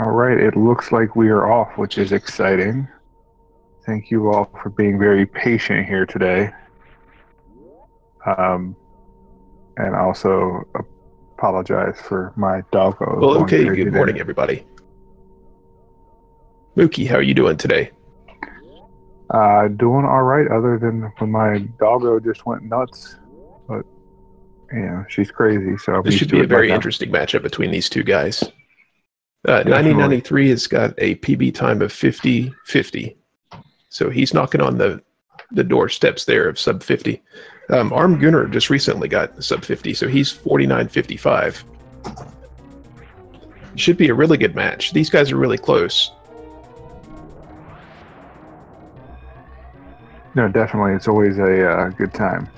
All right, it looks like we are off, which is exciting. Thank you all for being very patient here today. And also apologize for my doggo Well, going okay, crazy good there. morning, everybody. Mookie, how are you doing today? Doing all right, other than when my doggo just went nuts. But, she's crazy, so I'm This used should to be a it by very now. interesting matchup between these two guys. 9093 Definitely. has got a PB time of 50-50. So he's knocking on the doorsteps there of sub 50. Armedgooner just recently got sub 50, so he's 49-55. Should be a really good match. These guys are really close. No, definitely. It's always a good time.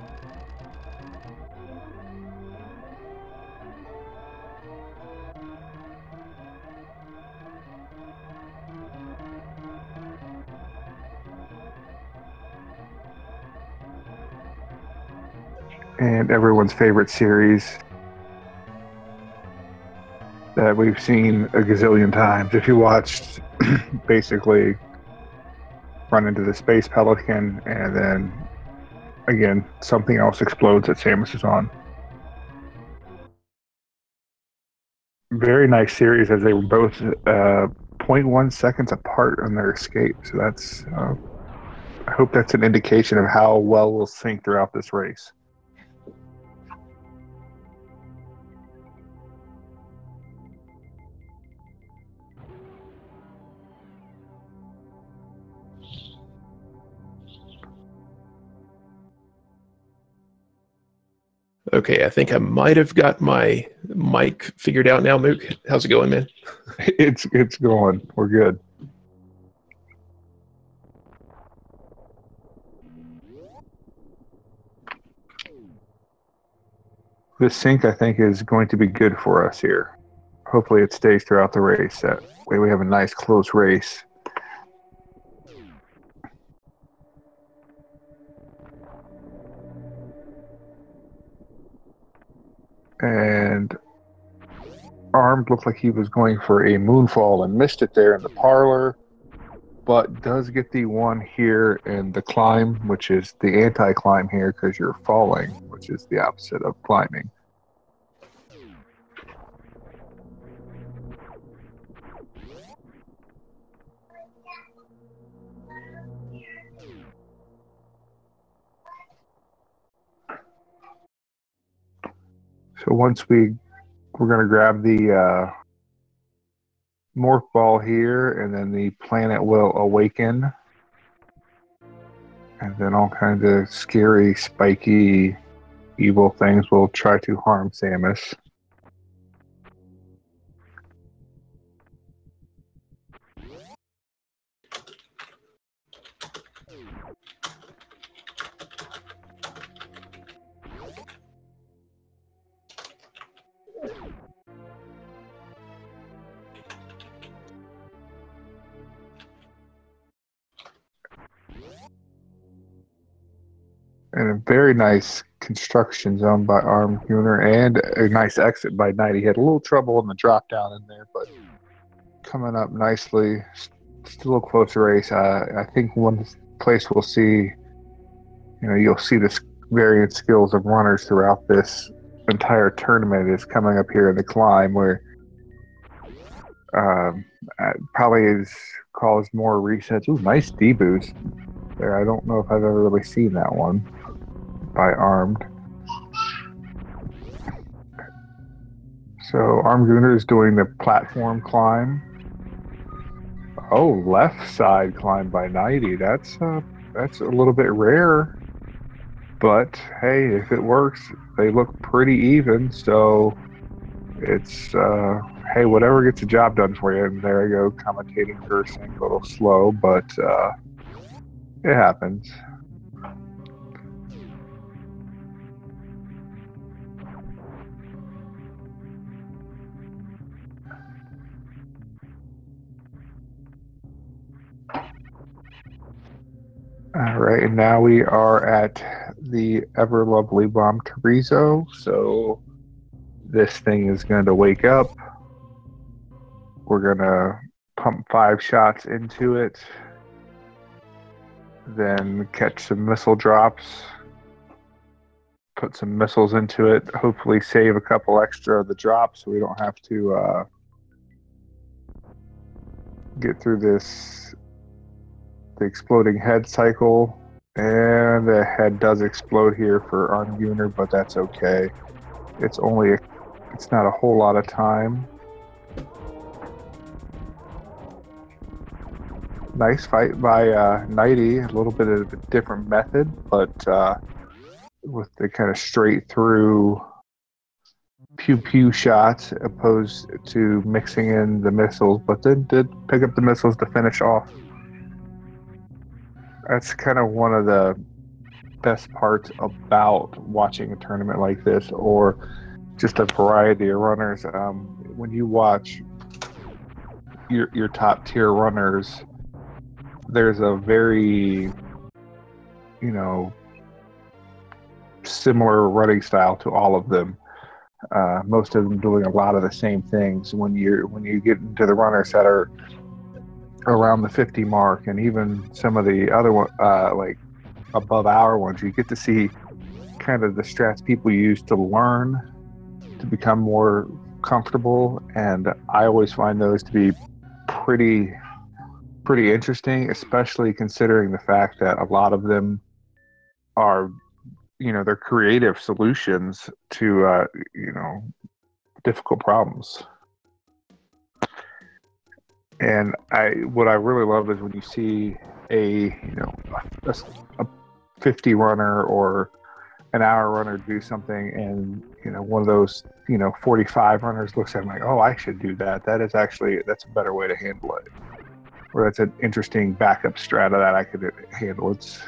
And everyone's favorite series that we've seen a gazillion times. If you watched, basically run into the space pelican, and then again something else explodes that Samus is on. Very nice series, as they were both 0.1 seconds apart on their escape. So that's I hope that's an indication of how well we'll sync throughout this race. Okay, I think I might have got my mic figured out now, Mook. How's it going, man? It's going. We're good. This sync, I think, is going to be good for us here. Hopefully it stays throughout the race. That way we have a nice close race. And Armed looked like he was going for a moonfall and missed it there in the parlor, but does get the one here in the climb, which is the anti-climb here because you're falling, which is the opposite of climbing. So once we're going to grab the morph ball here, and then the planet will awaken, and then all kinds of scary, spiky, evil things will try to harm Samus. And a very nice construction zone by armedgooner, and a nice exit by Nighty. He had a little trouble in the drop down in there, but coming up nicely. Still a close race. I think one place we'll see, you'll see the various skills of runners throughout this entire tournament is coming up here in the climb, where probably has caused more resets. Ooh, nice D-boost there. I don't know if I've ever really seen that one by Armed. So armedgooner is doing the platform climb. Oh, left side climb by Nighty. That's a little bit rare, but hey, if it works, they look pretty even. So it's hey, whatever gets the job done for you. And there I go, commentating, cursing, a little slow, but it happens. All right, and now we are at the ever lovely Bomb Carrizo. So this thing is going to wake up. We're gonna pump 5 shots into it, then catch some missile drops, put some missiles into it, hopefully save a couple extra of the drops so we don't have to get through the exploding head cycle. And the head does explode here for armedgooner, but that's okay. It's not a whole lot of time. Nice fight by Nighty. A little bit of a different method, but with the kind of straight through pew pew shots opposed to mixing in the missiles, but then did pick up the missiles to finish off. That's kind of one of the best parts about watching a tournament like this, or just a variety of runners. When you watch your top tier runners, there's a very, similar running style to all of them. Most of them doing a lot of the same things. When you get into the runners that are around the 50 mark, and even some of the other one, like above our ones, you get to see kind of the strats people use to learn to become more comfortable, and I always find those to be pretty interesting, especially considering the fact that a lot of them are, they're creative solutions to difficult problems. And what I really love is when you see a 50 runner or an hour runner do something, and one of those 45 runners looks at him like, oh, I should do that. That's a better way to handle it. Or that's an interesting backup strata that I could handle. It's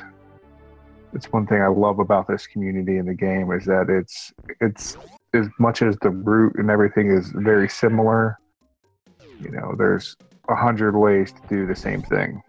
one thing I love about this community in the game, is that it's as much as the route and everything is very similar. There's 100 ways to do the same thing.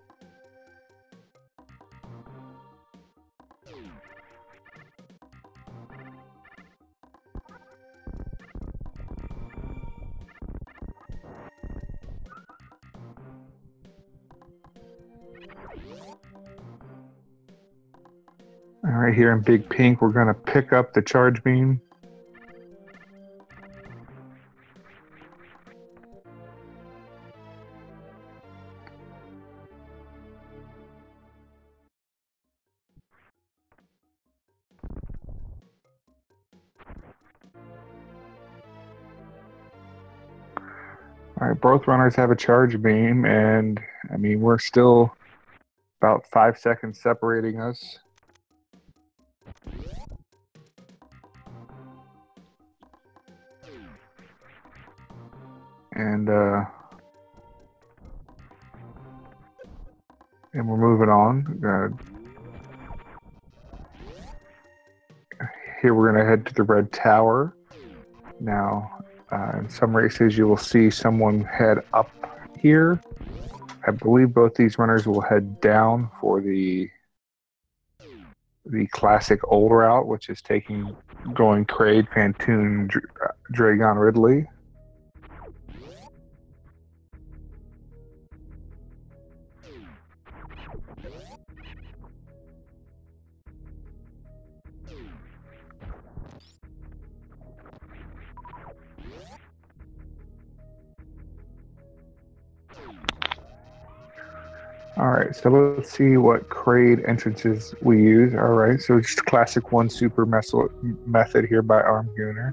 All right, here in Big Pink, we're going to pick up the charge beam. All right, both runners have a charge beam, and we're still about 5 seconds separating us. And we're moving on. Here we're going to head to the red tower. Now, in some races, you will see someone head up here. I believe both these runners will head down for the classic old route, which is going Kraid, Phantoon, Dragon, Ridley. All right, so let's see what Kraid entrances we use. All right, so just classic 1 super method here by armedgooner.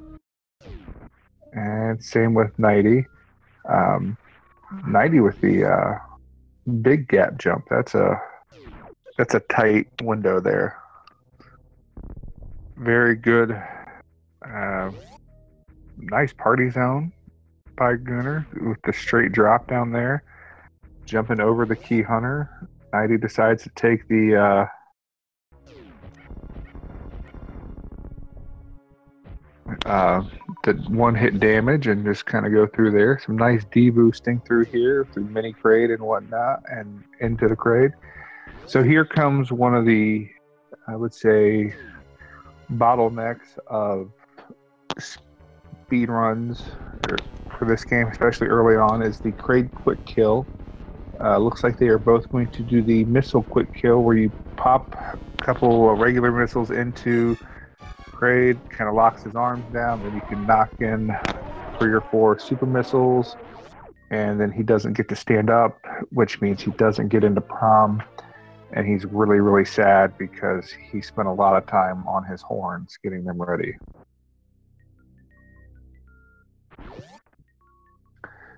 And same with Nighty. Nighty with the big gap jump. That's a tight window there. Very good. Nice party zone by Gooner with the straight drop down there. Jumping over the key hunter. Nighty decides to take the one-hit damage and just kind of go through there. Some nice D-boosting through here, through mini Kraid and whatnot, and into the Kraid. So here comes one of the, I would say, bottlenecks of speed runs for this game, especially early on, is the Kraid quick kill. Looks like they are both going to do the missile quick kill, where you pop a couple of regular missiles into Kraid, kind of locks his arms down, then you can knock in 3 or 4 super missiles, and then he doesn't get to stand up, which means he doesn't get into prom, and he's really, really sad because he spent a lot of time on his horns getting them ready.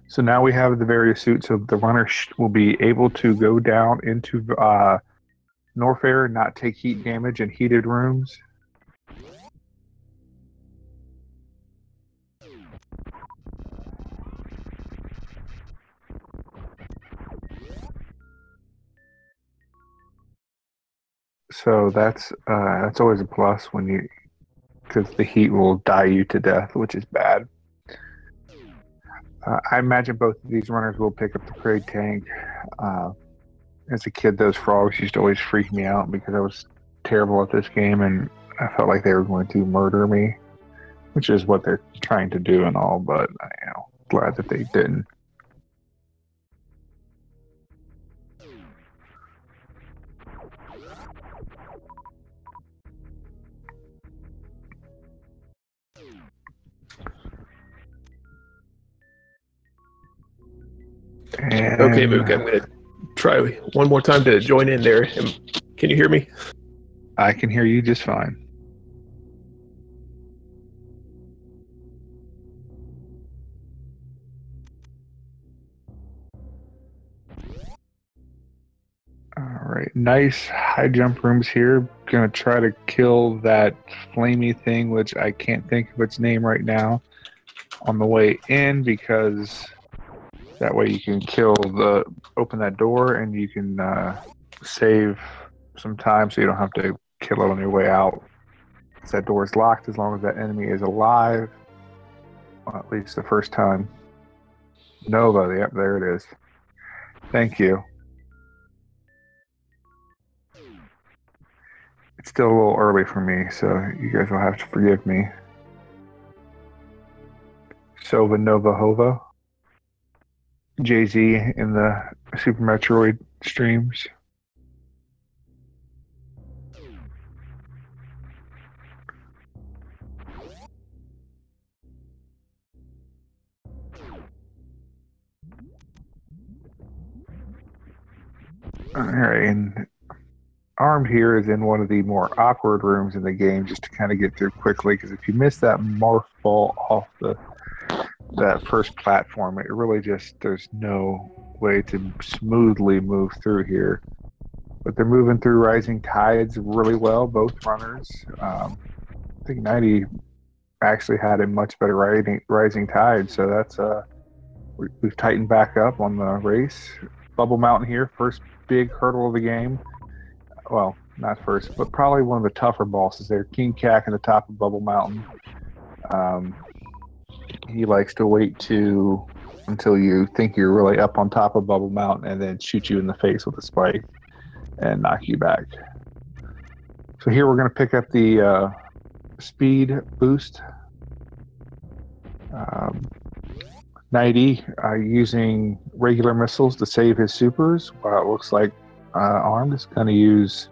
So now we have the various suits, so the runner will be able to go down into Norfair, not take heat damage in heated rooms. So that's always a plus when you, because the heat will dye you to death, which is bad. I imagine both of these runners will pick up the Kraid tank. As a kid, those frogs used to always freak me out because I was terrible at this game, and I felt like they were going to murder me, which is what they're trying to do and all, but glad that they didn't. And Okay, Mook, I'm going to try one more time to join in there. Can you hear me? I can hear you just fine. Alright, nice high jump rooms here. Gonna try to kill that flamey thing, which I can't think of its name right now, on the way in, because that way you can open that door, and you can save some time so you don't have to kill it on your way out. That door is locked as long as that enemy is alive. Well, at least the first time. Nova, yep, there it is. Thank you. It's still a little early for me, so you guys will have to forgive me. Sova Nova Hova. Jay-Z in the Super Metroid streams. Alright, and Armed here is in one of the more awkward rooms in the game, just to kind of get through quickly, because if you miss that morph ball off that first platform, it really just, there's no way to smoothly move through here. But they're moving through Rising Tides really well, both runners. I think 90 actually had a much better Rising Tide, so that's we've tightened back up on the race. Bubble Mountain here, first big hurdle of the game. Well, not first, but probably one of the tougher bosses there. King Cack in the top of Bubble Mountain. He likes to wait until you think you're really up on top of Bubble Mountain and then shoot you in the face with a spike and knock you back. So here we're going to pick up the speed boost. 90 using regular missiles to save his supers, while it looks like Armed is going to use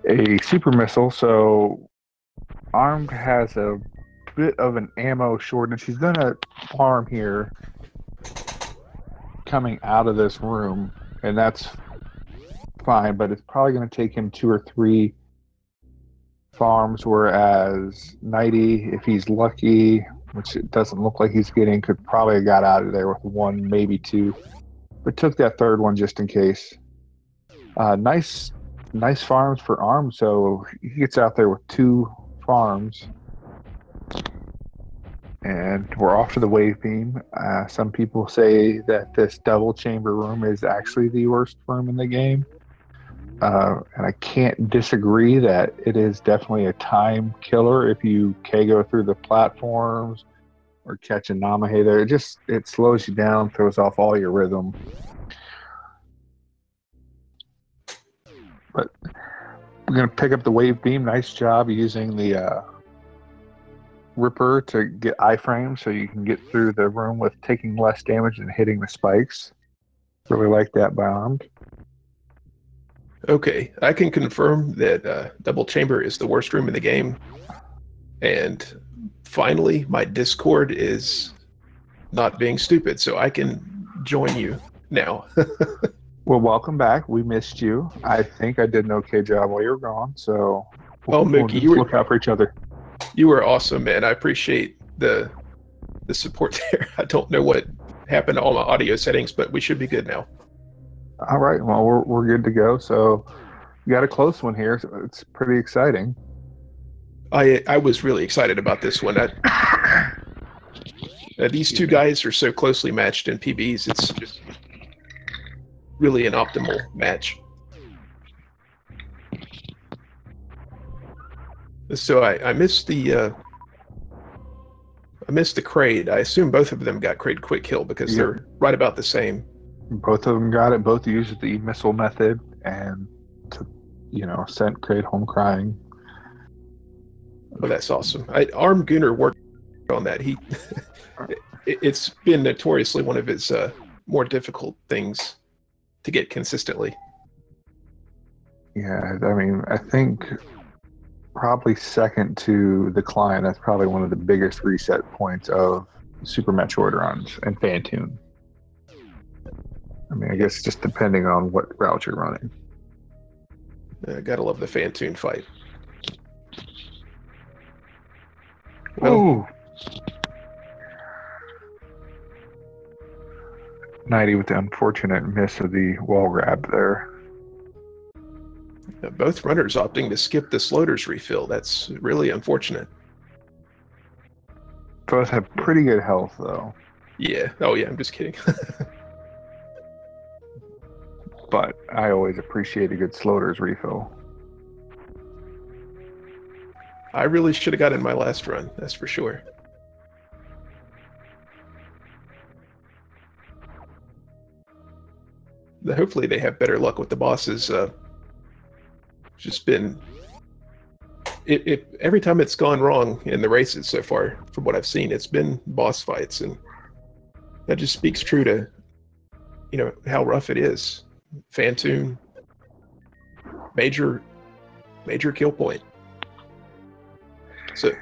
a super missile. So Armed has a bit of an ammo shortage. He's going to farm here coming out of this room, and that's fine, but it's probably going to take him 2 or 3 farms, whereas 90, if he's lucky, which it doesn't look like he's getting, could probably have got out of there with 1, maybe 2, but took that 3rd one just in case. Nice farms for Arm, so he gets out there with 2 farms. And we're off to the wave beam. Some people say that this double chamber room is actually the worst room in the game. And I can't disagree that it is definitely a time killer if you go through the platforms or catch a Namahe there. It slows you down, throws off all your rhythm. But we're going to pick up the wave beam. Nice job using the Ripper to get iframes so you can get through the room with taking less damage and hitting the spikes. Really like that by Armed. Okay, I can confirm that Double Chamber is the worst room in the game. And finally, my Discord is not being stupid, so I can join you now. Well, welcome back. We missed you. I think I did an okay job while you were gone, so Oh, we'll Mookie, just look out for each other. You were awesome, man. I appreciate the support there. I don't know what happened to all my audio settings, but we should be good now. All right. Well, we're good to go. So we got a close one here. So it's pretty exciting. I was really excited about this one. These two guys are so closely matched in PBs. It's just really an optimal match. So I missed the Kraid. I assume both of them got Kraid quick kill because they're right about the same. Both of them got it. Both used the missile method and sent Kraid home crying. Oh, that's awesome. armedgooner worked on that. It's been notoriously one of his more difficult things to get consistently. Yeah, I mean, I think probably second to the Climb, that's probably one of the biggest reset points of Super Metroid runs and Phantoon. I mean, I guess just depending on what route you're running. Gotta love the Phantoon fight. Ooh. 90 with the unfortunate miss of the wall grab there. Both runners opting to skip the Sloater's refill. That's really unfortunate. Both have pretty good health, though. Yeah. Oh, yeah. I'm just kidding. But I always appreciate a good Sloater's refill. I really should have got in my last run. That's for sure. Hopefully they have better luck with the bosses. Just been every time it's gone wrong in the races so far, from what I've seen, it's been boss fights, and that just speaks true to how rough it is. Phantoon, major kill point. So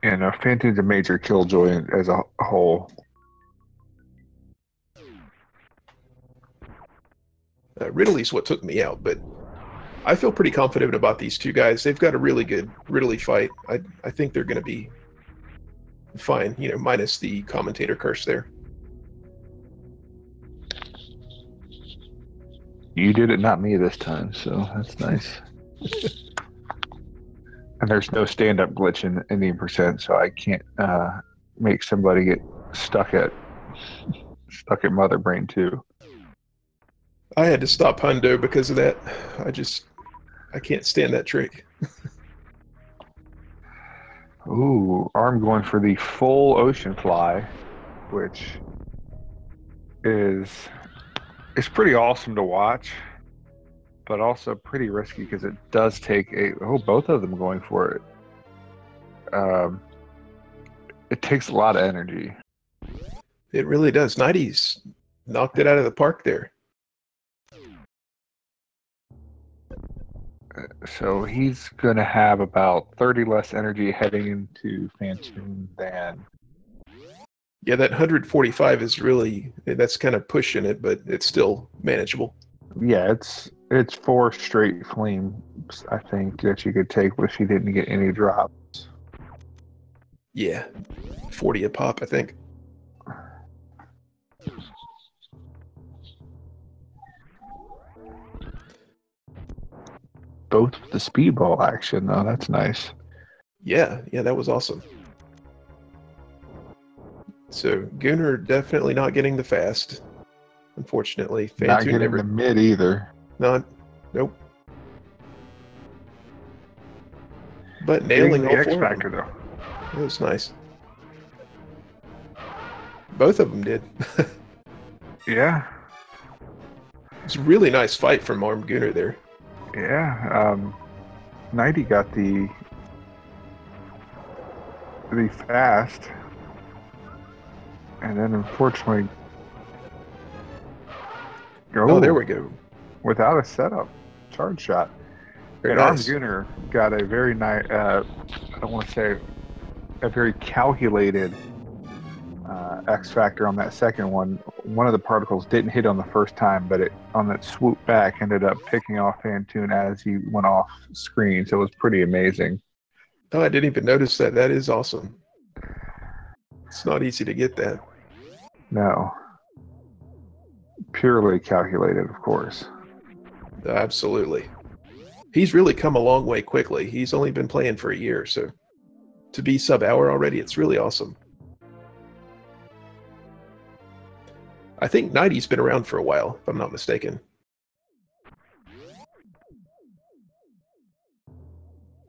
Phantoon's a major killjoy as a whole. Ridley's what took me out, but I feel pretty confident about these two guys. They've got a really good Ridley fight. I think they're going to be fine, minus the commentator curse there. You did it, not me this time, so that's nice. And there's no stand-up glitch in the percent, so I can't make somebody get stuck at Mother Brain 2. I had to stop Hundo because of that. I can't stand that trick. Ooh, Arm going for the full ocean fly, which is pretty awesome to watch, but also pretty risky because it does take both of them going for it. It takes a lot of energy. It really does. Nighty's knocked it out of the park there. So he's going to have about 30 less energy heading into Phantoon than... Yeah, that 145 is that's kind of pushing it, but it's still manageable. Yeah, it's 4 straight flames, I think, that you could take if you didn't get any drops. Yeah, 40 a pop, I think. Both with the speedball action, though. That's nice. Yeah, that was awesome. So Gooner definitely not getting the fast, unfortunately. Phantoon not getting the mid either. Nope. But nailing all the 4 X-Factor, of them. though. It was nice. Both of them did. Yeah. It's a really nice fight from armedgooner there. Yeah. 90 got the to be fast. And then unfortunately, Oh, there we go. Without a setup, charge shot. Very And nice. armedgooner got a very nice, I don't want to say a very calculated X factor on that second one. One of the particles didn't hit on the first time, but it on that swoop back ended up picking off Phantoon as he went off screen. So it was pretty amazing. Oh, I didn't even notice that. That is awesome. It's not easy to get that. No. Purely calculated, of course. Absolutely. He's really come a long way quickly. He's only been playing for a year, so to be sub-hour already, it's really awesome. I think Nighty's been around for a while, if I'm not mistaken.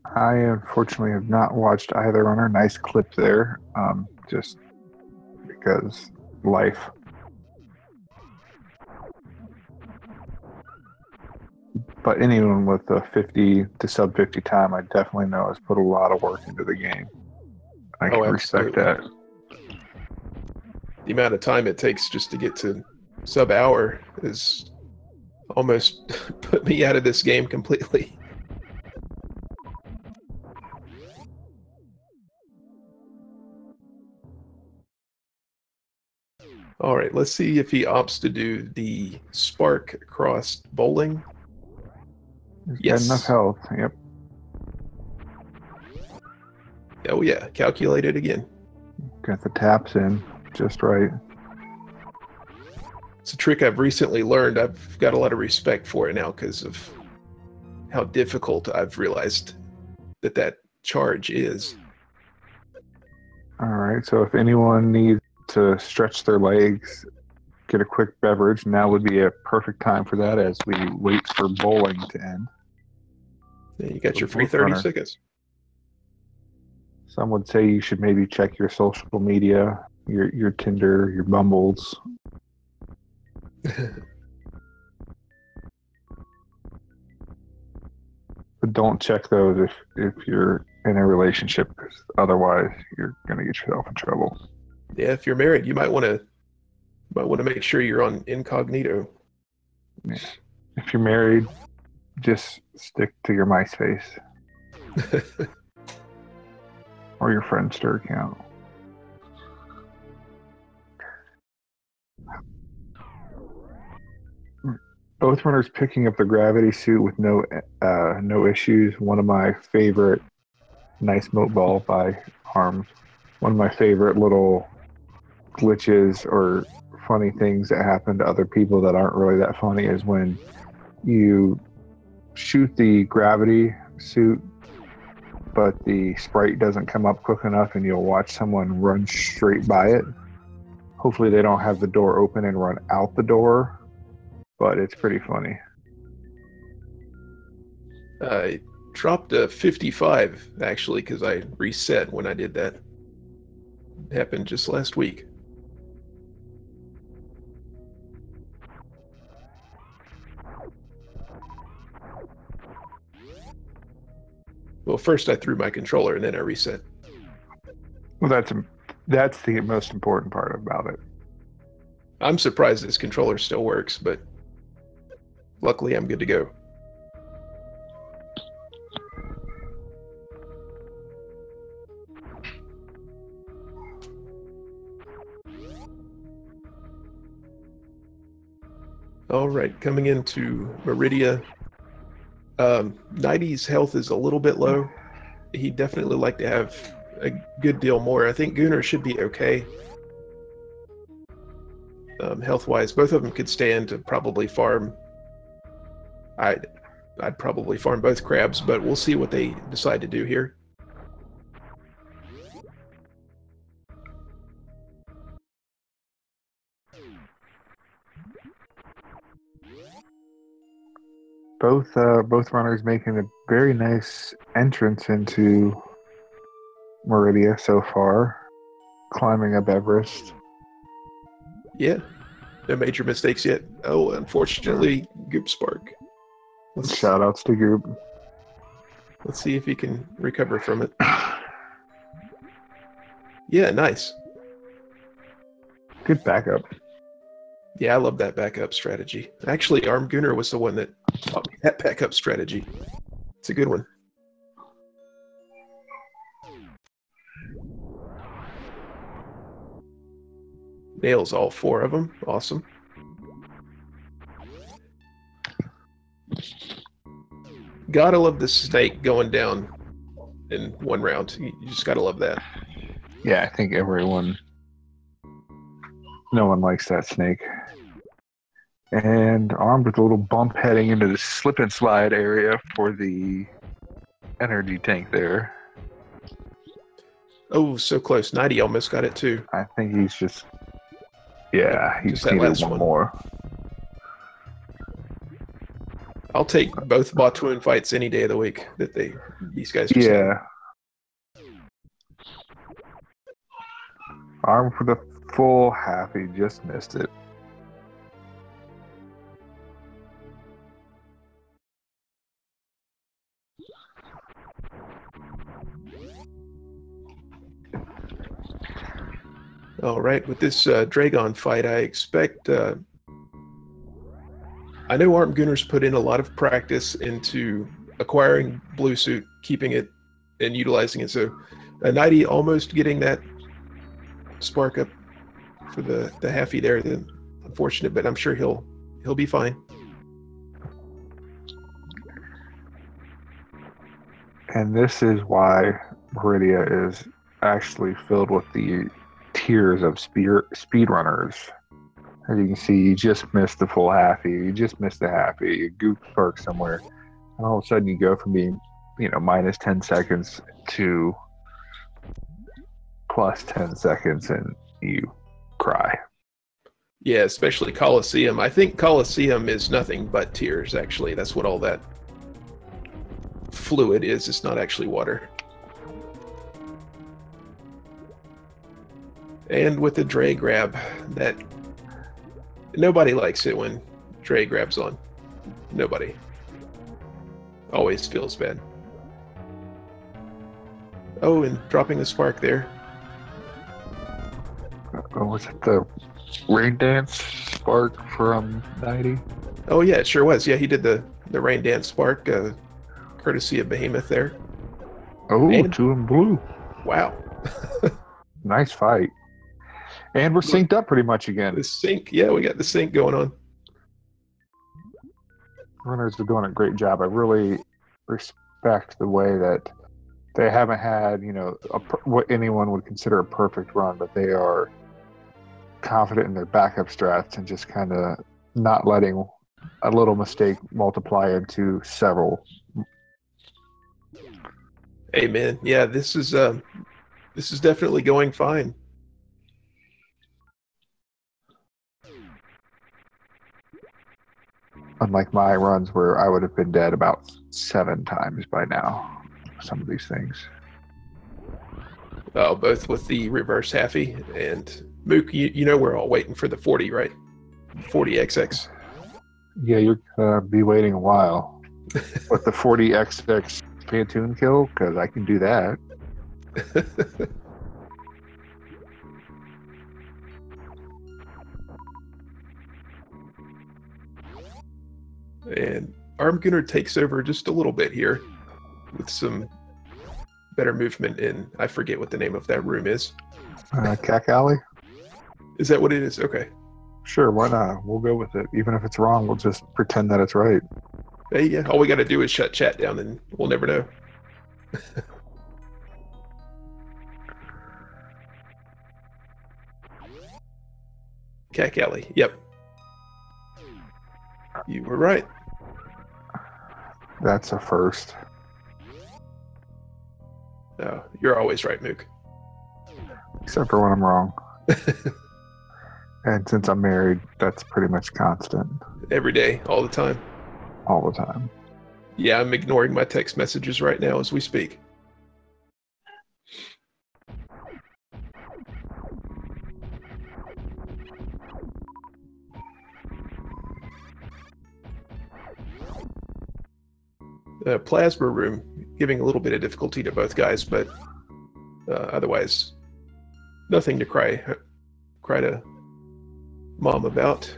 I unfortunately have not watched either runner. Nice clip there, just because life. But anyone with a 50 to sub 50 time, I definitely know has put a lot of work into the game. I can respect that. The amount of time it takes just to get to sub-hour is almost put me out of this game completely. All right, let's see if he opts to do the spark across bowling. Yes. Got enough health, yep. Oh yeah, calculated again. Got the taps in just right. It's a trick I've recently learned. I've got a lot of respect for it now because of how difficult I've realized that charge is. All right, so if anyone needs to stretch their legs, get a quick beverage, now would be a perfect time for that as we wait for bowling to end. Yeah, you got your free 30 seconds. Some would say you should maybe check your social media, your Tinder, your Bumbles. But don't check those if you're in a relationship, because otherwise you're going to get yourself in trouble. Yeah, if you're married, you might want to make sure you're on incognito. Yeah. If you're married, just stick to your MySpace or your Friendster account. Both runners picking up the gravity suit with no issues. One of my favorite, nice moat ball by Arms. One of my favorite little glitches or funny things that happen to other people that aren't really that funny is when you shoot the gravity suit, but the sprite doesn't come up quick enough and you'll watch someone run straight by it. Hopefully they don't have the door open and run out the door, but it's pretty funny. I dropped a 55 actually because I reset when I did that. It happened just last week. Well, first I threw my controller and then I reset. Well, that's the most important part about it. I'm surprised this controller still works, but luckily I'm good to go. All right, coming into Meridia. Nighty's health is a little bit low. He'd definitely like to have a good deal more. I think Gooner should be okay. Health-wise, both of them could stand to probably farm. I'd probably farm both crabs, but we'll see what they decide to do here. Both runners making a very nice entrance into Meridia so far, climbing up Everest. Yeah, no major mistakes yet. Oh, unfortunately, Goop Spark. Shoutouts to Goop. Let's see if he can recover from it. Yeah, nice. Good backup. Yeah, I love that backup strategy. Actually, armedgooner was the one that taught me that backup strategy. It's a good one. Nails all 4 of them. Awesome. Gotta love the snake going down in 1 round. You just gotta love that. Yeah, I think no one likes that snake. And armed with a little bump heading into the slip and slide area for the energy tank there. Oh, so close. Nighty almost got it too. I think he's just... Yeah, he's just that needed last one more. I'll take both Botwoon fights any day of the week that these guys just had. Arm for the full half, he just missed it. All right, with this Dragon fight, I expect... I know armedgooners put in a lot of practice into acquiring blue suit, keeping it, and utilizing it. So Nighty almost getting that spark up for the halfie there. Then unfortunate, but I'm sure he'll be fine. And this is why Meridia is actually filled with the tiers of speedrunners. As you can see, you just missed the full halfie, you just missed the halfie, you goof spark somewhere, and all of a sudden you go from being, minus 10 seconds to plus 10 seconds and you cry. Yeah, especially Coliseum. I think Coliseum is nothing but tears, actually. That's what all that fluid is. It's not actually water. And with the Dre grab, that... Nobody likes it when Dre grabs on. Nobody. Always feels bad. Oh, and dropping the spark there. Oh, was it the rain dance spark from Nighty? Oh yeah, it sure was. Yeah, he did the rain dance spark, courtesy of Behemoth there. Oh, and 2 in blue. Wow. Nice fight. And we're synced up pretty much again. The sync, yeah, we got the sync going on. Runners are doing a great job. I really respect the way that they haven't had, what anyone would consider a perfect run, but they are confident in their backup strats and just kind of not letting a little mistake multiply into several. Amen. Yeah, this is definitely going fine. Unlike my runs where I would have been dead about 7 times by now. Some of these things. Oh, both with the reverse halfie and Mook, we're all waiting for the 40, right? 40XX. Yeah, you're going to be waiting a while. With the 40XX Pantoon kill, because I can do that. And armedgooner takes over just a little bit here with some better movement in, I forget what the name of that room is. Cack Alley? Is that what it is? Okay. Sure, why not? We'll go with it. Even if it's wrong, we'll just pretend that it's right. Hey, yeah, all we got to do is shut chat down and we'll never know. Cack Alley, yep. You were right. That's a first. Oh, you're always right, Mook. Except for when I'm wrong. And since I'm married, that's pretty much constant. Every day, all the time. All the time. Yeah, I'm ignoring my text messages right now as we speak. Plasma room, giving a little bit of difficulty to both guys, but otherwise nothing to cry to mom about.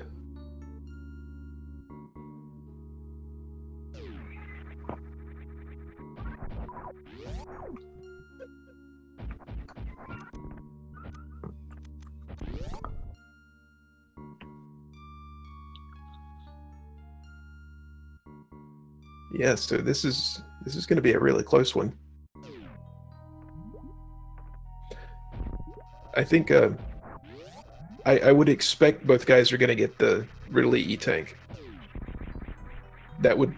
Yeah, so this is going to be a really close one. I think I would expect both guys are going to get the Ridley E-Tank. That would,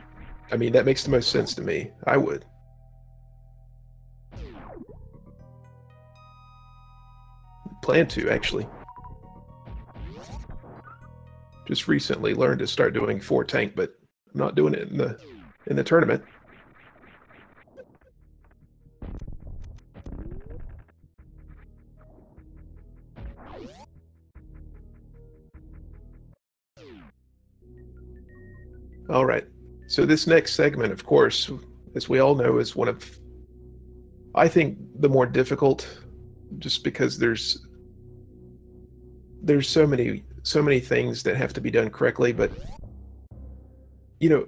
I mean, that makes the most sense to me. I would. Plan to, actually. Just recently learned to start doing 4 tank, but I'm not doing it in the tournament. All right. So this next segment, of course, as we all know, is one of, I think, the more difficult, just because there's so many things that have to be done correctly, but you know,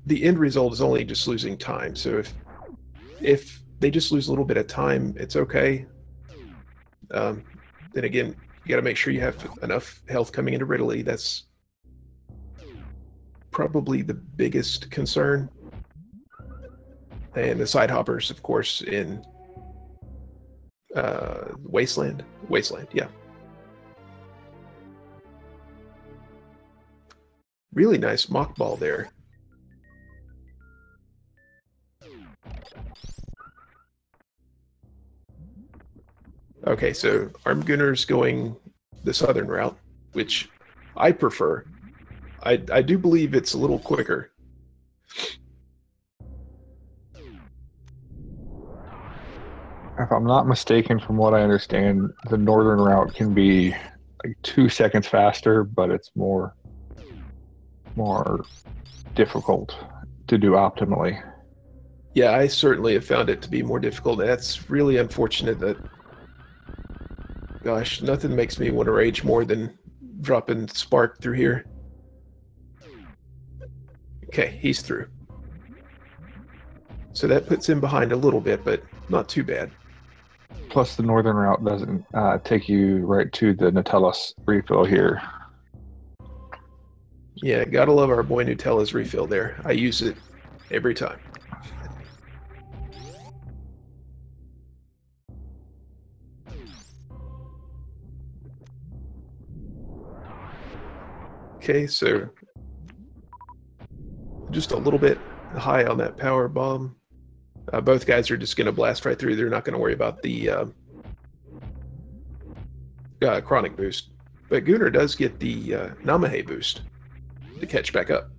the end result is only just losing time. So if they just lose a little bit of time, it's okay. Then again, you got to make sure you have enough health coming into Ridley. That's probably the biggest concern. And the side hoppers, of course, in Wasteland, yeah. Really nice mock ball there. Okay, so Armgooner's going the southern route, which I prefer. I do believe it's a little quicker. If I'm not mistaken, from what I understand, the northern route can be like 2 seconds faster, but it's more difficult to do optimally. Yeah, I certainly have found it to be more difficult. That's really unfortunate. That, gosh, nothing makes me want to rage more than dropping Spark through here. Okay, he's through. So that puts him behind a little bit, but not too bad. Plus, the northern route doesn't take you right to the Nutella refill here. Yeah, gotta love our boy Nutella's refill there. I use it every time. Okay, so just a little bit high on that power bomb. Both guys are just going to blast right through. They're not going to worry about the chronic boost. But Gooner does get the Namahe boost to catch back up.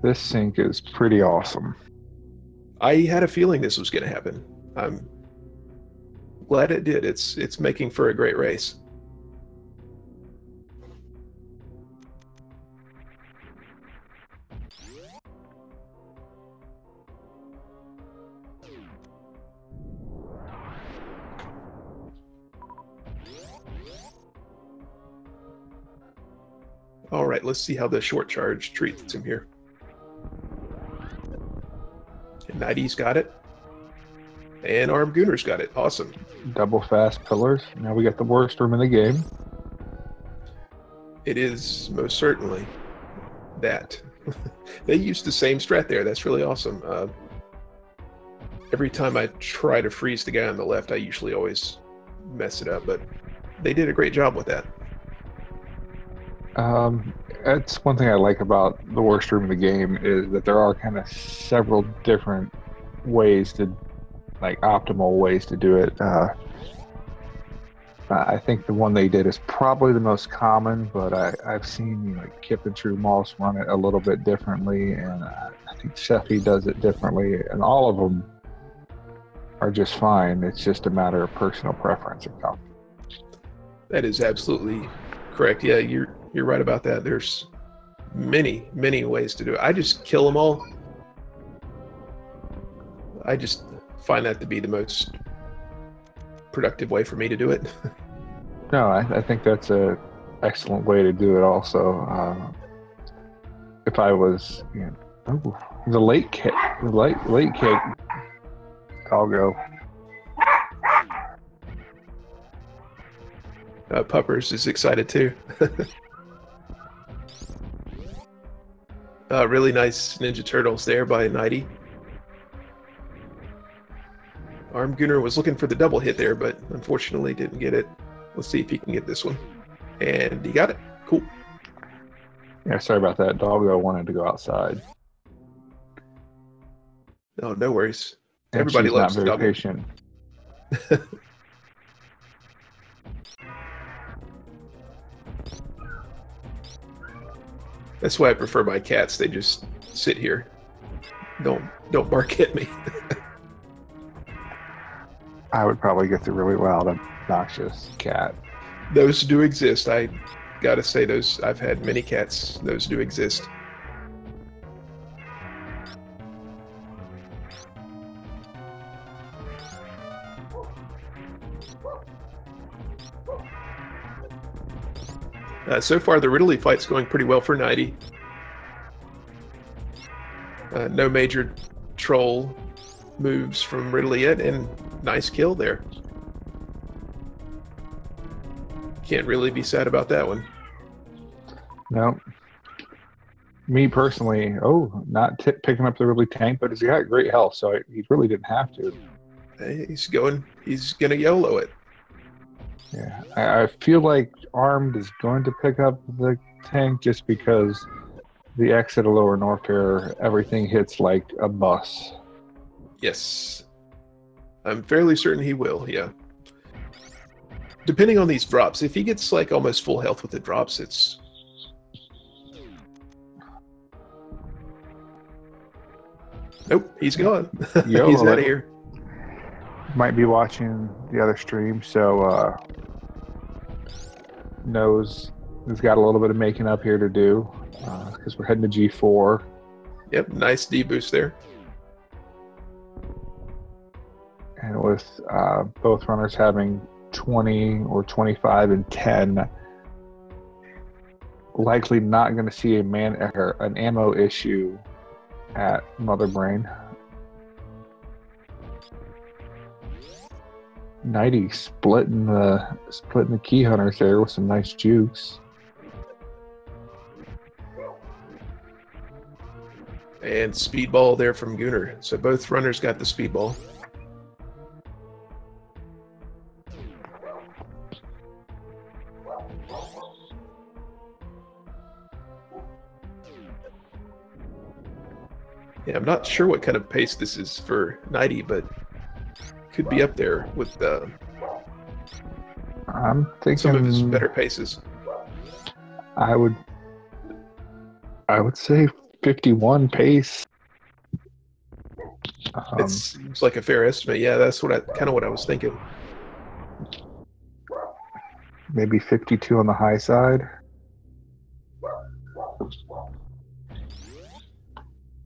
This sync is pretty awesome. I had a feeling this was going to happen. I'm glad it did. It's making for a great race. All right, let's see how the short charge treats him here. And Nighty's got it. And Armgooner's got it. Awesome. Double fast pillars. Now we got the worst room in the game. It is most certainly that. They used the same strat there. That's really awesome. Every time I try to freeze the guy on the left, I usually always mess it up, but they did a great job with that. That's one thing I like about the worst room in the game, is that there are kind of several different ways to, like, optimal ways to do it. I think the one they did is probably the most common, but I've seen like Kip and True Moss run it a little bit differently, and I think Seffi does it differently, and all of them are just fine. It's just a matter of personal preference. That is absolutely correct. Yeah, you're right about that. There's many ways to do it. I just kill them all. I just find that to be the most productive way for me to do it. No, I think that's a excellent way to do it. Also, if I was, the late cake, I'll go. Puppers is excited too. Really nice Ninja Turtles there by Nighty. Armgooner was looking for the double hit there, but unfortunately didn't get it. Let's see if he can get this one. And he got it. Cool. Yeah, sorry about that. Doggo wanted to go outside. Oh, no worries. And Everybody she's loves not very Doggo. patient. That's why I prefer my cats. They just sit here. Don't bark at me. I would probably get the really loud, obnoxious cat. Those do exist. I gotta say, those. I've had many cats. Those do exist. So far, the Ridley fight's going pretty well for Nighty. No major troll moves from Ridley yet, and nice kill there. Can't really be sad about that one. No. Me personally, not picking up the Ridley tank, but he's got great health, so he really didn't have to. He's gonna YOLO it. Yeah, I feel like Armed is going to pick up the tank just because the exit of Lower Norfair, everything hits like a bus. Yes. I'm fairly certain he will, yeah. Depending on these drops, if he gets like almost full health with the drops, it's... Nope, he's gone. He's out of here. Might be watching the other stream, so knows he's got a little bit of making up here to do because we're heading to G4. Yep, nice D boost there. And with both runners having 20 or 25 and 10, likely not going to see an ammo issue at Mother Brain. Nighty splitting the key hunters there with some nice jukes. And speedball there from Gooner. So both runners got the speedball. Yeah, I'm not sure what kind of pace this is for Nighty, but could be up there with I'm thinking some of his better paces. I would say 51 pace. It seems like a fair estimate. Yeah, that's kind of what I was thinking. Maybe 52 on the high side.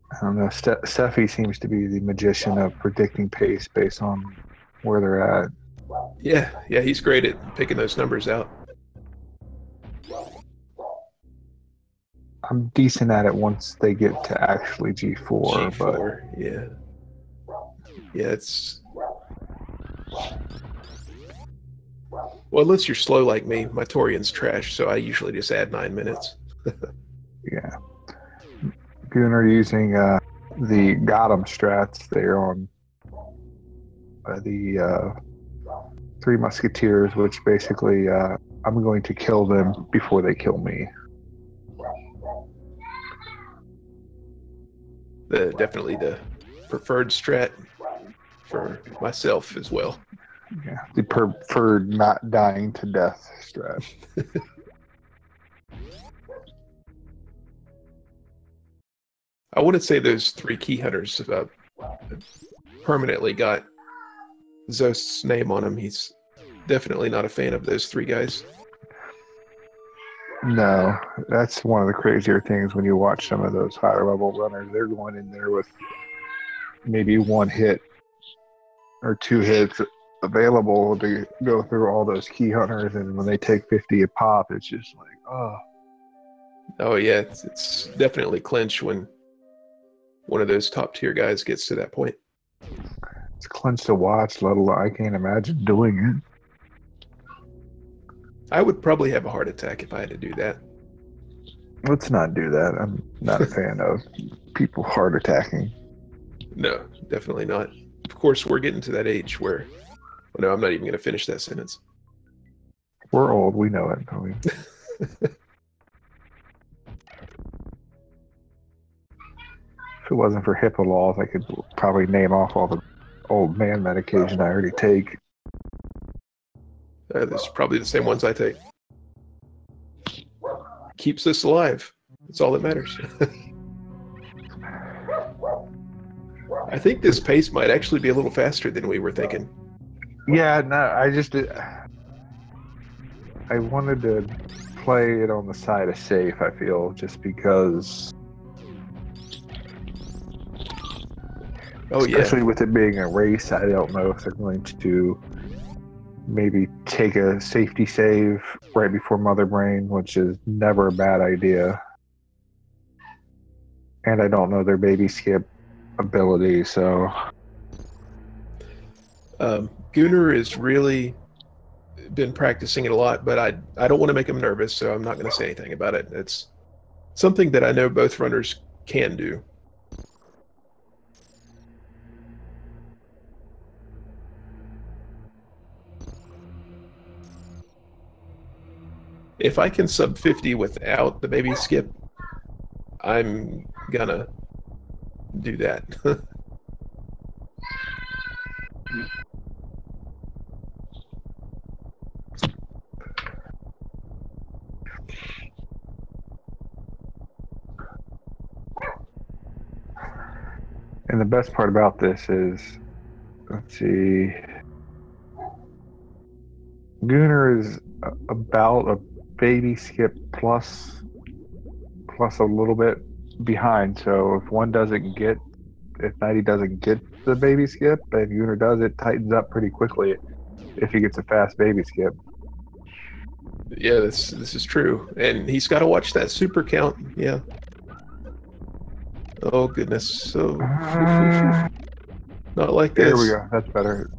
I don't know. Steffi seems to be the magician of predicting pace based on where they're at. Yeah, he's great at picking those numbers out. I'm decent at it once they get to actually G4. G4, yeah. Yeah, it's... Well, unless you're slow like me, my Torian's trash, so I usually just add 9 minutes. Yeah. Gooner using the Gotham strats there on the Three Musketeers, which basically I'm going to kill them before they kill me. Definitely the preferred strat for myself as well. Yeah, the preferred not dying to death strat. I wouldn't say those 3 key hunters permanently got Zost's name on him. He's definitely not a fan of those 3 guys. No, that's one of the crazier things when you watch some of those higher level runners. They're going in there with maybe 1 hit or 2 hits available to go through all those key hunters, and when they take 50 a pop, it's just like, oh. Oh yeah, it's definitely clinch when one of those top tier guys gets to that point. It's clinch to watch, let alone I can't imagine doing it. I would probably have a heart attack if I had to do that. Let's not do that. I'm not a fan of people heart attacking. No, definitely not. Of course, we're getting to that age where... Oh, no, I'm not even going to finish that sentence. We're old. We know it. If it wasn't for HIPAA laws, I could probably name off all the old man medication I already take. This is probably the same ones I take. Keeps us alive. That's all that matters. I think this pace might actually be a little faster than we were thinking. Yeah, no, I wanted to play it on the side of safe, I feel, just because... Oh, especially yeah. with it being a race, I don't know if they're going to maybe take a safety save right before Mother Brain, which is never a bad idea. And I don't know their baby skip ability, so... Gooner has really been practicing it a lot, but I don't want to make him nervous, so I'm not going to say anything about it. It's something that I know both runners can do. If I can sub 50 without the baby skip, I'm gonna do that. And the best part about this is, let's see, Gooner is about a baby skip plus a little bit behind. So if Nighty doesn't get the baby skip and Gooner does, it tightens up pretty quickly if he gets a fast baby skip. Yeah, this is true. And he's got to watch that super count. Yeah. Oh, goodness. So, not like this. There we go. That's better.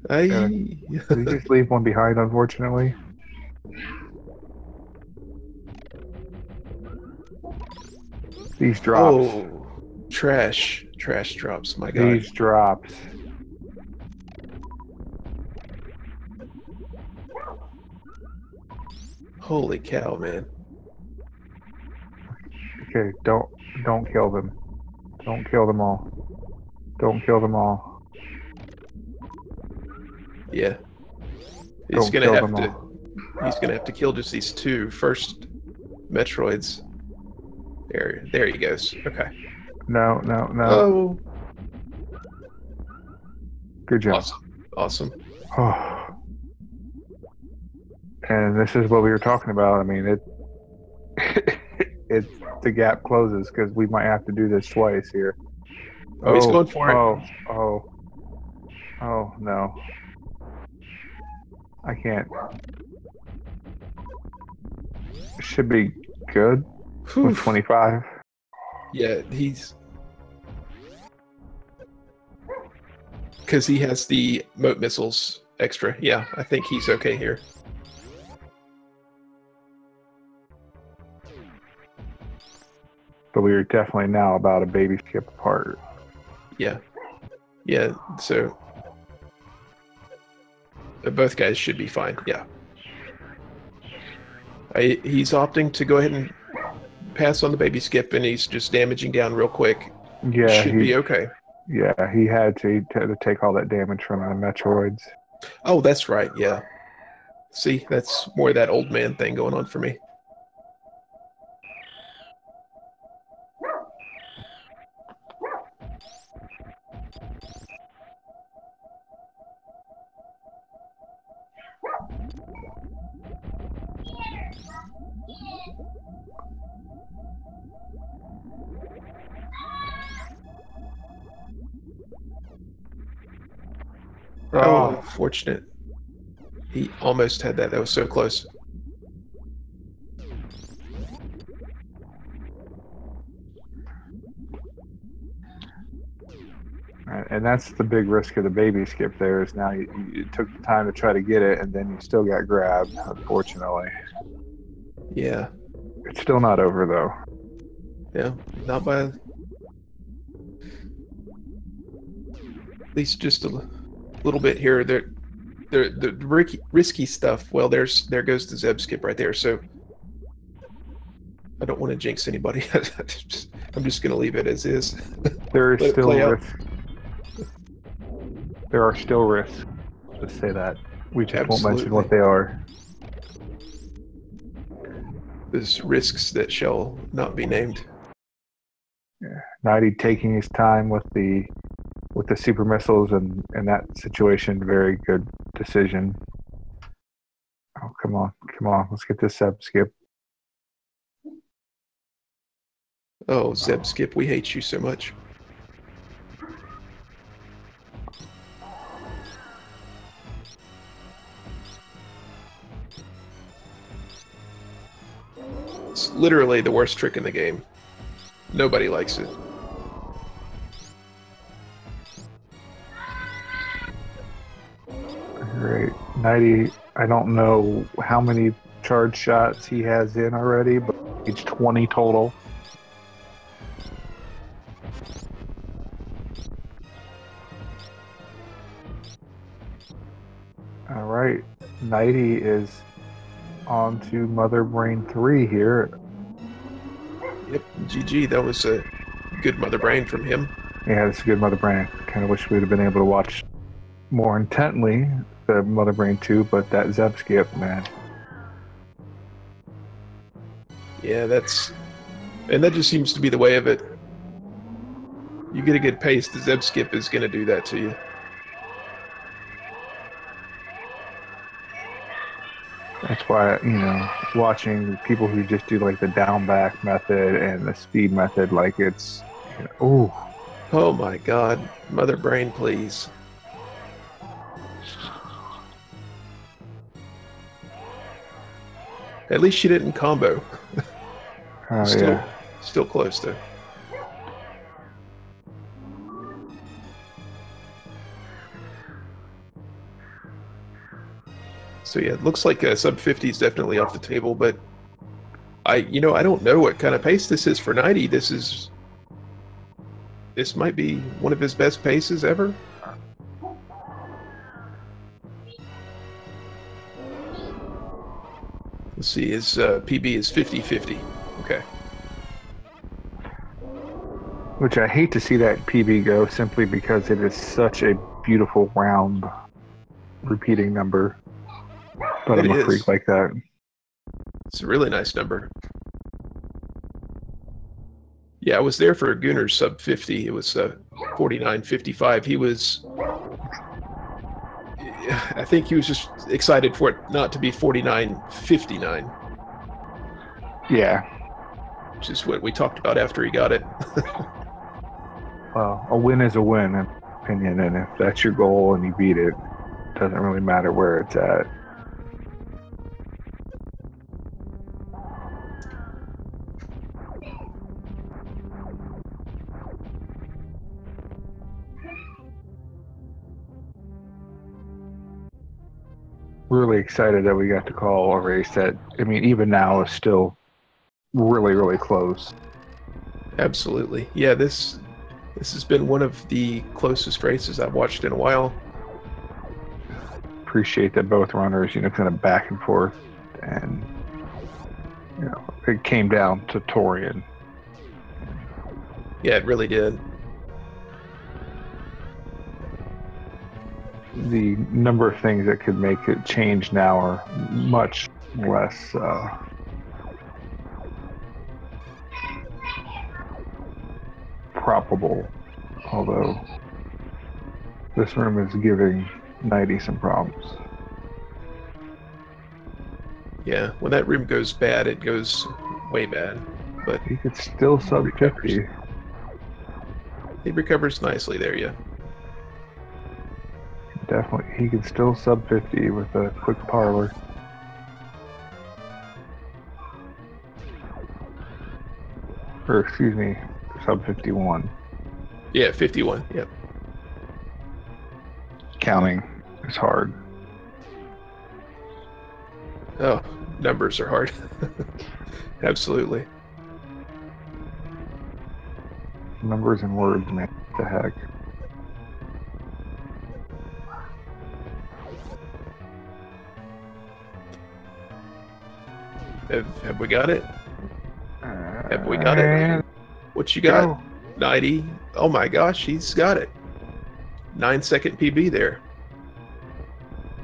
Did he just leave one behind, unfortunately? These drops. Oh, trash drops, my God. These drops. Holy cow, man. Okay, don't kill them. Don't kill them all. Don't kill them all. Yeah. He's gonna have to kill just these two first Metroids. There he goes. Okay. No. Oh. Good job. Awesome. And this is what we were talking about. I mean, the gap closes because we might have to do this twice here. Oh, he's going for it. Oh, no. I can't. Should be good. With 25. Yeah, because he has the moat missiles extra. Yeah, I think he's okay here. But we are definitely now about a baby skip apart. Yeah. So both guys should be fine. Yeah. He's opting to go ahead and pass on the baby skip, and he's just damaging down real quick. Yeah, should be okay. Yeah, he had to take all that damage from the Metroids. Oh, that's right. Yeah. See, that's more of that old man thing going on for me. Oh, Oh, unfortunate. He almost had that. That was so close. and that's the big risk of the baby skip there is now you took the time to try to get it and then you still got grabbed, unfortunately. Yeah. It's still not over though. Yeah. Not by at least just a little bit here. The risky stuff. Well, there goes the Zeb skip right there. So I don't want to jinx anybody. I'm just going to leave it as is. There is Let it still play out. risk. There are still risks. Just say that. We just won't mention what Absolutely. they are. There's risks that shall not be named. Yeah. Nighty taking his time with the super missiles and in that situation, very good decision. Oh, come on, come on, let's get this sub skip. Oh, Zeb skip, we hate you so much. It's literally the worst trick in the game. Nobody likes it. Great. Nighty, I don't know how many charge shots he has in already, but it's 20 total. All right. Nighty is on to Mother Brain 3 here. Yep, GG. That was a good mother brain from him. Yeah, it's a good Mother Brain. Kind of wish we'd have been able to watch more intently the Mother Brain 2, but that Zeb skip, man. Yeah, and that just seems to be the way of it. You get a good pace, the Zeb skip is going to do that to you. That's why, watching people who just do like the down back method and the speed method, like it's, Oh my god. Mother brain, please. At least she didn't combo. oh Still, yeah. still close though. So yeah, it looks like sub 50 is definitely off the table, but I don't know what kind of pace this is for Nighty. This might be one of his best paces ever. Let's see, his PB is 50-50. Okay. Which I hate to see that PB go simply because it is such a beautiful round repeating number. But I'm a freak like that. It's a really nice number. Yeah, I was there for Gooner's sub 50. It was 49-55. He was... I think he was just excited for it not to be 49-59. Yeah. Which is what we talked about after he got it. Well, a win is a win, in my opinion, and if that's your goal and you beat it, it doesn't really matter where it's at. Really excited that we got to call a race that, I mean, even now is still really, really close. Absolutely. Yeah, this has been one of the closest races I've watched in a while. Appreciate that both runners, kind of back and forth, and it came down to Torian. Yeah, it really did. The number of things that could make it change now are much less probable, although this room is giving Nighty some problems. Yeah, when that room goes bad, it goes way bad. But he could still sub 50. He recovers nicely there, yeah. definitely. He can still sub 50 with a quick parlor. Or excuse me, sub 51. Yeah, 51. Yep. Counting is hard. Oh, numbers are hard. Absolutely. Numbers and words, man. What the heck? Have we got it? Have we got it? What you got? Go. 90. Oh my gosh, he's got it. 9-second PB there.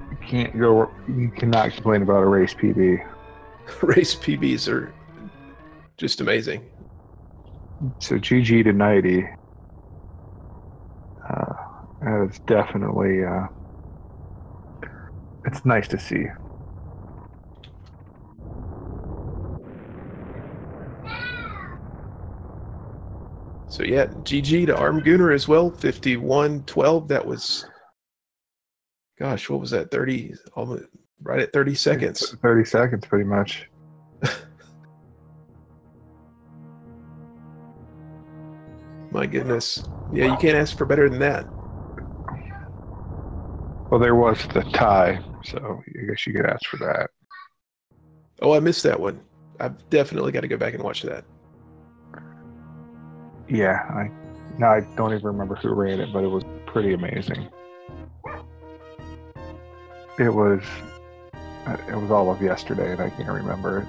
You can't go. You cannot complain about a race PB. Race PBs are just amazing. So GG to 90. That is definitely. It's nice to see. So yeah, GG to armedgooner as well. 51-12. That was, gosh, what was that? 30, almost right at 30 seconds. 30 seconds, pretty much. My goodness. Yeah, you can't ask for better than that. Well, there was the tie, so I guess you could ask for that. Oh, I missed that one. I've definitely got to go back and watch that. Yeah, I don't even remember who ran it, but it was pretty amazing. It was all of yesterday, and I can't remember it.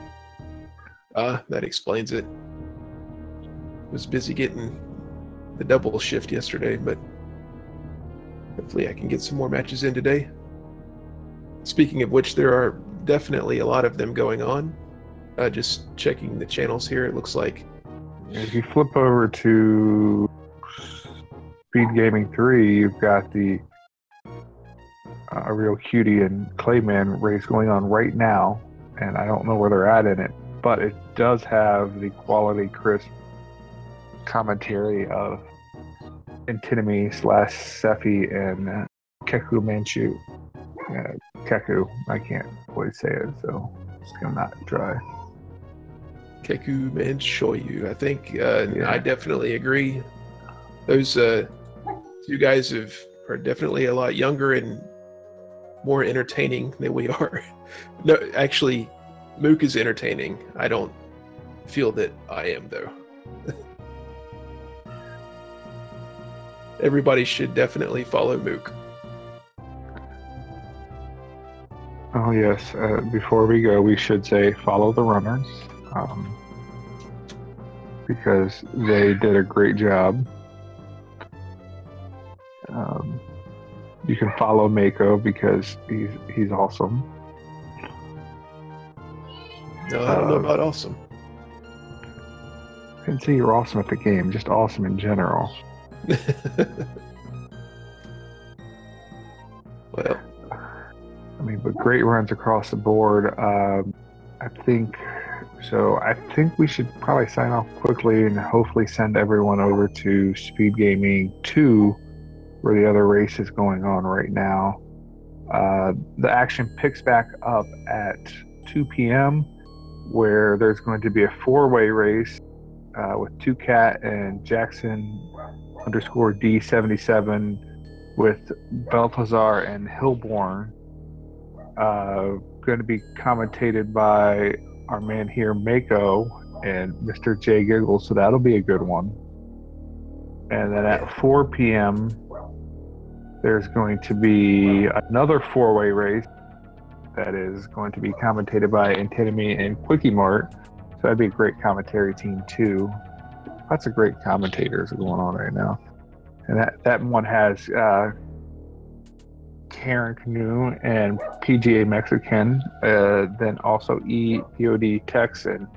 That explains it. Was busy getting the double shift yesterday, but hopefully I can get some more matches in today. Speaking of which, there are definitely a lot of them going on. Just checking the channels here, it looks like. If you flip over to Speed Gaming 3, you've got the Real Cutie and Clayman race going on right now, and I don't know where they're at in it, but it does have the quality, crisp commentary of Antinomy / Sephi and Keku Manchu. Keku, I can't quite say it, so it's gonna not try. Keku Manshoyu, I think. Yeah. I definitely agree. Those two guys are definitely a lot younger and more entertaining than we are. No, actually, Mook is entertaining. I don't feel that I am, though. Everybody should definitely follow Mook. Oh yes, before we go, we should say follow the runners, because they did a great job. You can follow Mako because he's awesome. No, I don't know about awesome. I didn't say you're awesome at the game, just awesome in general. Well, I mean, but great runs across the board. I think we should probably sign off quickly and hopefully send everyone over to Speed Gaming 2, where the other race is going on right now. The action picks back up at 2 p.m., where there's going to be a 4-way race with 2Cat and Jackson_D77 with Balthazar and Hillborn. Going to be commentated by our man here, Mako, and Mr. J Giggles, so that'll be a good one. And then at 4 p.m., there's going to be another 4-way race that is going to be commentated by Antinomy and Quickie Mart. So that'd be a great commentary team too. Lots of great commentators going on right now. And that one has Karen Canoe and PGA Mexican, then also EPOD Tex and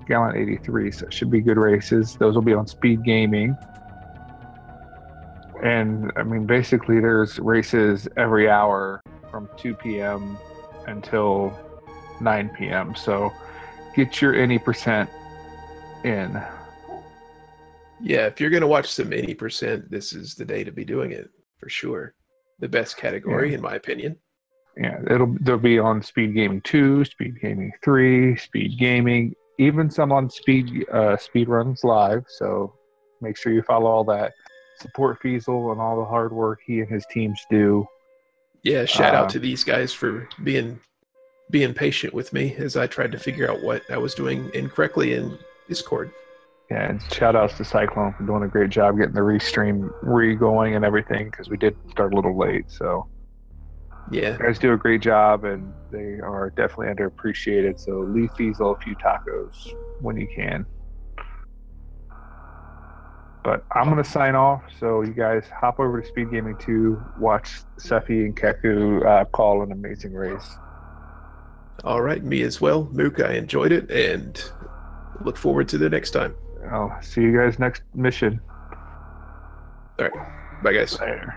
Gallant83. So it should be good races. Those will be on Speed Gaming. And I mean, basically, there's races every hour from 2 p.m. until 9 p.m. So get your any percent in. Yeah, if you're going to watch some 80%, this is the day to be doing it, for sure. the best category, in my opinion. Yeah, they'll be on Speed Gaming 2, Speed Gaming 3, Speed Gaming, even some on Speed Runs Live. So make sure you follow all that. Support Feasel and all the hard work he and his teams do. Yeah, shout out to these guys for being patient with me as I tried to figure out what I was doing incorrectly in Discord. Yeah, and shout outs to Cyclone for doing a great job getting the restream re-going and everything, because we did start a little late. So yeah, you guys do a great job, and they are definitely underappreciated. So leave Feasel a few tacos when you can. But I'm going to sign off. So you guys hop over to Speed Gaming 2, watch Sefi and Keku call an amazing race. All right, me as well. Mook, I enjoyed it and look forward to the next time. I'll see you guys next mission. All right. Bye, guys. Later.